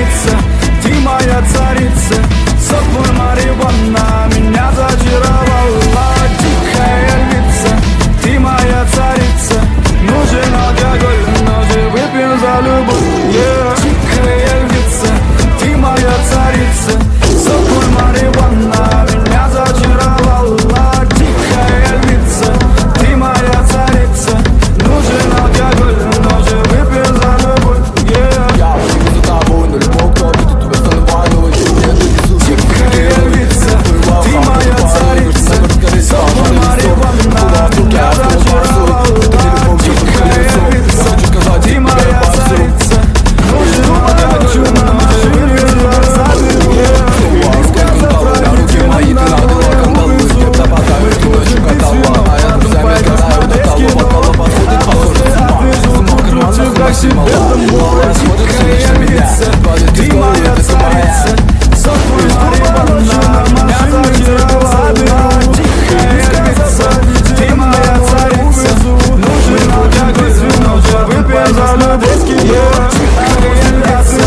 львица, ты моя царица. Сок мой марихуана меня зачаровала. Дикая львица, ты моя царица. Нужен алкоголь, но же выпьем за любовь, yeah. Дикая львица, ты моя царица. Сок мой марихуана меня зачаровала. Дикая львица, ты моя царица. Нужен алкоголь, но же выпьем за любовь, yeah. Я пойду за тобой на любовь, кто видит тебя стану. Дикая львица, ты моя царица. Сок мой марихуана меня зачаровала. Дикая львица, ты моя царица. Нужен алкоголь, но же выпьем за любовь, yeah. На руки мои ты надела кандалы, где-то потаю, ты ночью катала. А я друзьями сгораю до того, бокала подходит, похоже с ума. Сама в карманах максимала, малая смотрит сумишь на меня. Ты моя царица, сок мой марихуана меня зачаровала. Дикая львица, ты моя царица. Нужен алкоголь, но же выпьем за любовь, yeah. Дикая львица,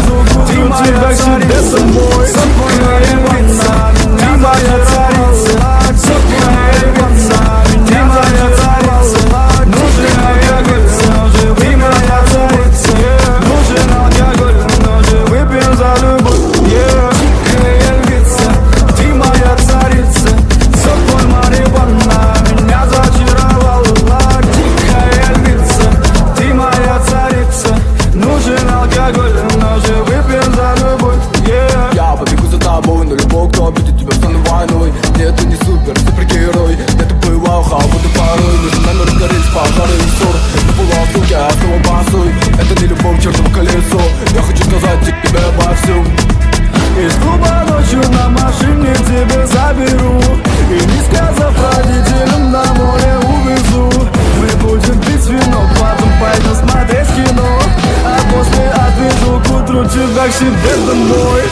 ты моя царица. Сок мой марихуана меня зачаровала. Дикая львица, ты моя царица. Нужен алкоголь, но же выпьем за царица. Нужен алкоголь, но же выпьем за любовь, yeah. Дикая львица, ты моя царица. Сок мой марихуана меня зачаровала. Дикая львица, ты моя царица. Нужен алкоголь, но же выпьем за любовь, yeah. Я побегу за тобой на любовь, кто обидит тебя стану войной. Нет, ты не супергерой. Где-то бывал халбуты порой. Между нами разгорелись пожары и ссоры. На полуослуге я снова босой. Это не любовь, чертово колесо. Я хочу сказать тебе обо всем. Из клуба ночью на машине тебя заберу. И не сказав родителям, на море увезу. Мы будем пить вино, потом пойдем смотреть кино. А после отвезу к утру тебя к себе домой.